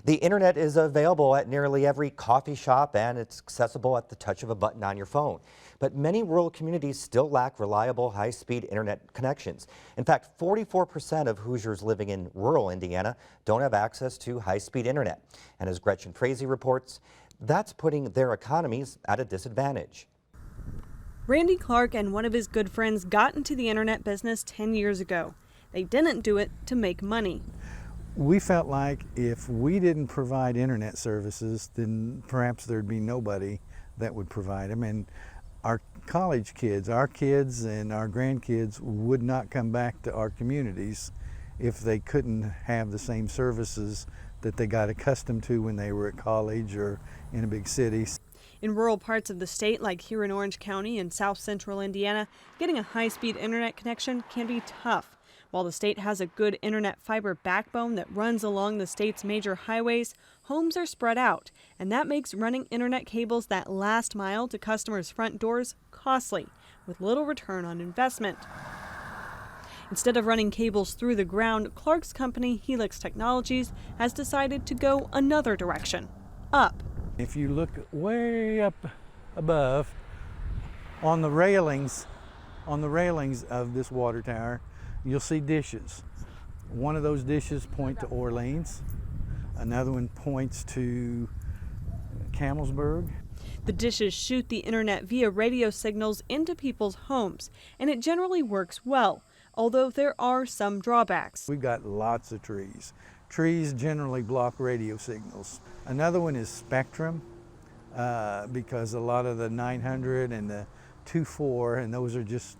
The internet is available at nearly every coffee shop and it's accessible at the touch of a button on your phone. But many rural communities still lack reliable high-speed internet connections. In fact, 44% of Hoosiers living in rural Indiana don't have access to high-speed internet. And as Gretchen Frazee reports, that's putting their economies at a disadvantage. Randy Clark and one of his good friends got into the internet business 10 years ago. They didn't do it to make money. We felt like if we didn't provide internet services, then perhaps there'd be nobody that would provide them. And our college kids, our kids and our grandkids would not come back to our communities if they couldn't have the same services that they got accustomed to when they were at college or in a big city. In rural parts of the state, like here in Orange County and south central Indiana, getting a high-speed internet connection can be tough. While the state has a good internet fiber backbone that runs along the state's major highways, homes are spread out, and that makes running internet cables that last mile to customers' front doors costly, with little return on investment. Instead of running cables through the ground, Clark's company, Helix Technologies, has decided to go another direction, up. If you look way up above on the railings of this water tower, you'll see dishes. One of those dishes point to Orleans. Another one points to Camelsburg. The dishes shoot the internet via radio signals into people's homes, and it generally works well, although there are some drawbacks. We've got lots of trees. Trees generally block radio signals. Another one is spectrum, because a lot of the 900 and the 24, and those are just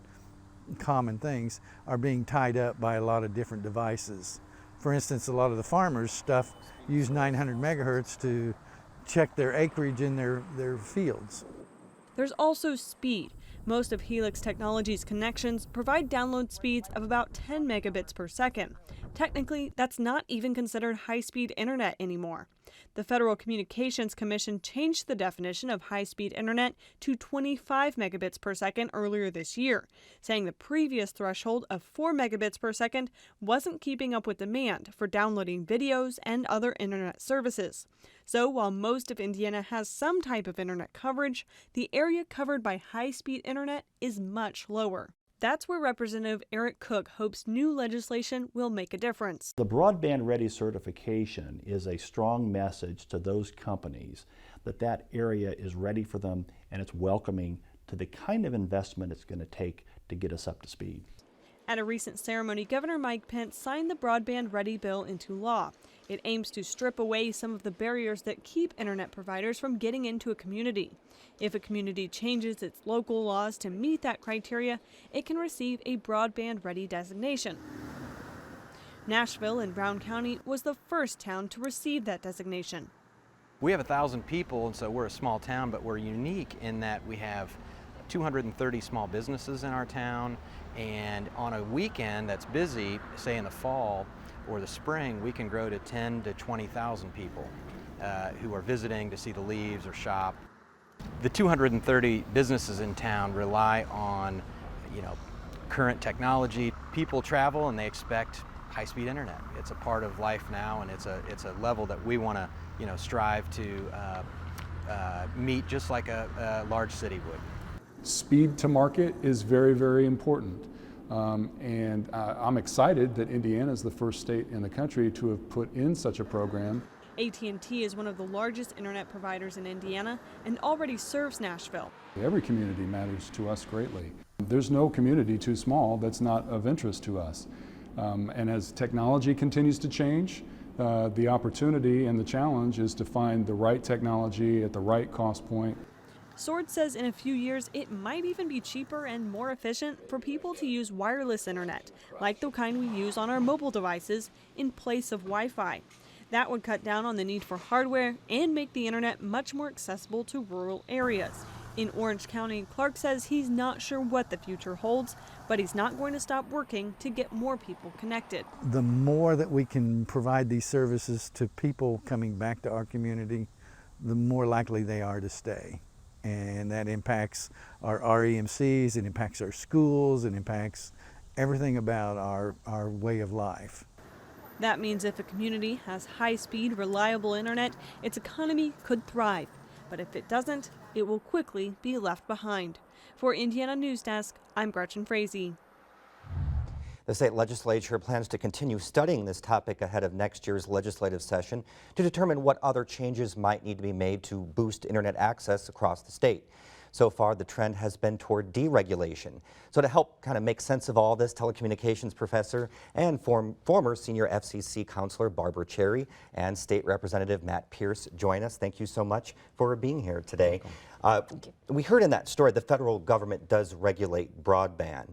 common things, are being tied up by a lot of different devices. For instance, a lot of the farmers' stuff use 900 megahertz to check their acreage in their fields. There's also speed. Most of Helix Technologies' connections provide download speeds of about 10 megabits per second. Technically, that's not even considered high-speed internet anymore. The Federal Communications Commission changed the definition of high-speed internet to 25 megabits per second earlier this year, saying the previous threshold of 4 megabits per second wasn't keeping up with demand for downloading videos and other internet services. So while most of Indiana has some type of internet coverage, the area covered by high-speed internet is much lower. That's where Representative Eric Cook hopes new legislation will make a difference. The Broadband Ready certification is a strong message to those companies that that area is ready for them and it's welcoming to the kind of investment it's going to take to get us up to speed. At a recent ceremony, Governor Mike Pence signed the Broadband Ready bill into law. It aims to strip away some of the barriers that keep internet providers from getting into a community. If a community changes its local laws to meet that criteria, it can receive a Broadband Ready designation. Nashville in Brown County was the first town to receive that designation. We have 1,000 people, and so we're a small town, but we're unique in that we have 230 small businesses in our town, and on a weekend that's busy, say in the fall or the spring, we can grow to 10 to 20,000 people who are visiting to see the leaves or shop. The 230 businesses in town rely on, current technology. People travel and they expect high-speed internet. It's a part of life now, and it's a level that we want to, strive to meet just like a large city would. Speed to market is very, very important. And I'm excited that Indiana is the first state in the country to have put in such a program. AT&T is one of the largest internet providers in Indiana and already serves Nashville. Every community matters to us greatly. There's no community too small that's not of interest to us. And as technology continues to change, the opportunity and the challenge is to find the right technology at the right cost point. Sword says in a few years it might even be cheaper and more efficient for people to use wireless internet, like the kind we use on our mobile devices, in place of Wi-Fi. That would cut down on the need for hardware and make the internet much more accessible to rural areas. In Orange County, Clark says he's not sure what the future holds, but he's not going to stop working to get more people connected. The more that we can provide these services to people coming back to our community, the more likely they are to stay. And that impacts our REMCs, it impacts our schools, it impacts everything about our way of life. That means if a community has high-speed, reliable internet, its economy could thrive. But if it doesn't, it will quickly be left behind. For Indiana News Desk, I'm Gretchen Frazee. The state legislature plans to continue studying this topic ahead of next year's legislative session to determine what other changes might need to be made to boost internet access across the state. So far, the trend has been toward deregulation. So to help kind of make sense of all this, telecommunications professor and former senior FCC counselor Barbara Cherry and State Representative Matt Pierce join us. Thank you so much for being here today. We heard in that story the federal government does regulate broadband,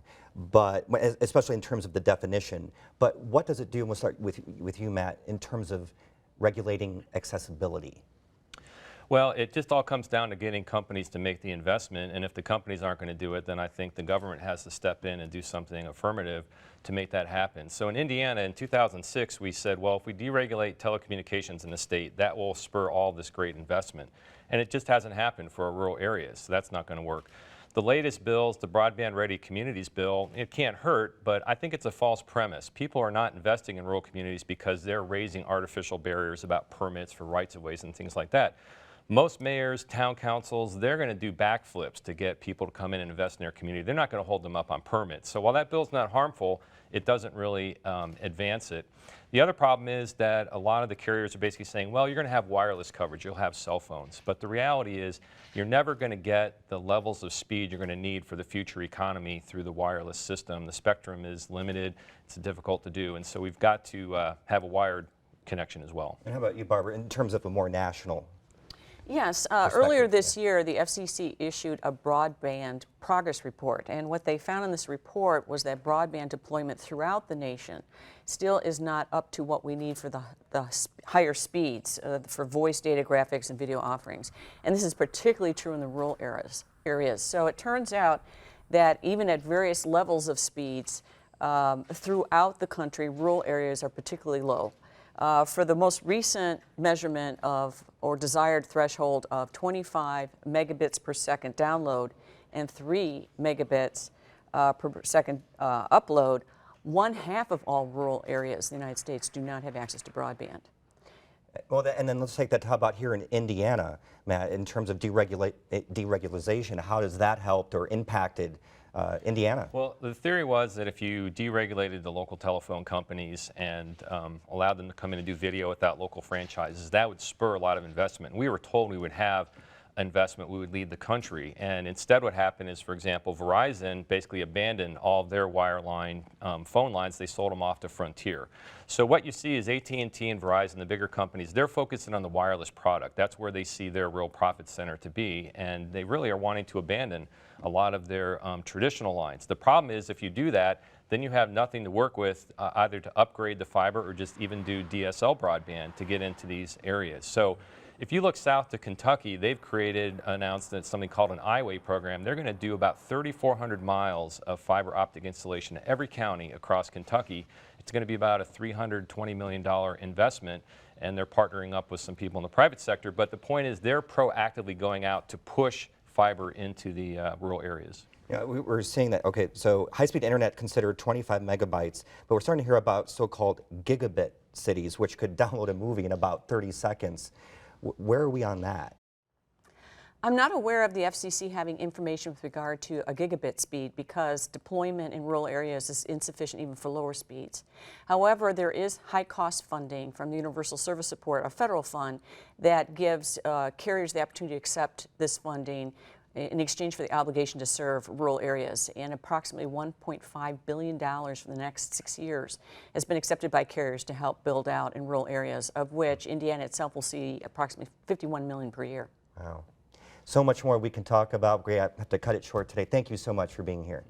but especially in terms of the definition. But what does it do? And we'll start with you, Matt, in terms of regulating accessibility. Well, it just all comes down to getting companies to make the investment, and if the companies aren't going to do it, then I think the government has to step in and do something affirmative to make that happen. So in Indiana in 2006, we said, well, if we deregulate telecommunications in the state, that will spur all this great investment. And it just hasn't happened for our rural areas, so that's not going to work. The latest bills, the Broadband Ready Communities bill, it can't hurt, but I think it's a false premise. People are not investing in rural communities because they're raising artificial barriers about permits for rights-of-ways and things like that. Most mayors, town councils, they're going to do backflips to get people to come in and invest in their community. They're not going to hold them up on permits. So while that bill's not harmful, it doesn't really advance it. The other problem is that a lot of the carriers are basically saying, well, you're going to have wireless coverage, you'll have cell phones. But the reality is you're never going to get the levels of speed you're going to need for the future economy through the wireless system. The spectrum is limited, it's difficult to do, and so we've got to have a wired connection as well. And how about you, Barbara, in terms of a more national? Yes, earlier this year, the FCC issued a broadband progress report, and what they found in this report was that broadband deployment throughout the nation still is not up to what we need for the higher speeds for voice, data, graphics, and video offerings. And this is particularly true in the rural areas. So it turns out that even at various levels of speeds throughout the country, rural areas are particularly low. For the most recent measurement of or desired threshold of 25 megabits per second download and 3 megabits per second upload, 1/2 of all rural areas in the United States do not have access to broadband. Well, and then let's take that. How about here in Indiana, Matt, in terms of deregulation, how does that help or impacted Indiana? Well, the theory was that if you deregulated the local telephone companies and allowed them to come in and do video without local franchises, that would spur a lot of investment. We were told we would have investment, we would lead the country. And instead what happened is, for example, Verizon basically abandoned all of their wireline phone lines. They sold them off to Frontier. So what you see is AT&T and Verizon, the bigger companies, they're focusing on the wireless product. That's where they see their real profit center to be. And they really are wanting to abandon a lot of their traditional lines. The problem is if you do that, then you have nothing to work with either to upgrade the fiber or just even do DSL broadband to get into these areas. So if you look south to Kentucky, they've announced that something called an I-Way program. They're going to do about 3,400 miles of fiber optic installation in every county across Kentucky. It's going to be about a $320 million investment, and they're partnering up with some people in the private sector. But the point is they're proactively going out to push fiber into the rural areas. Yeah, we're seeing that, okay, so high-speed internet considered 25 megabytes, but we're starting to hear about so-called gigabit cities, which could download a movie in about 30 seconds. Where are we on that? I'm not aware of the FCC having information with regard to a gigabit speed because deployment in rural areas is insufficient even for lower speeds. However, there is high-cost funding from the Universal Service Support, a federal fund, that gives carriers the opportunity to accept this funding in exchange for the obligation to serve rural areas. And approximately $1.5 billion for the next 6 years has been accepted by carriers to help build out in rural areas, of which Indiana itself will see approximately $51 million per year. Wow. So much more we can talk about. We have to cut it short today. Thank you so much for being here.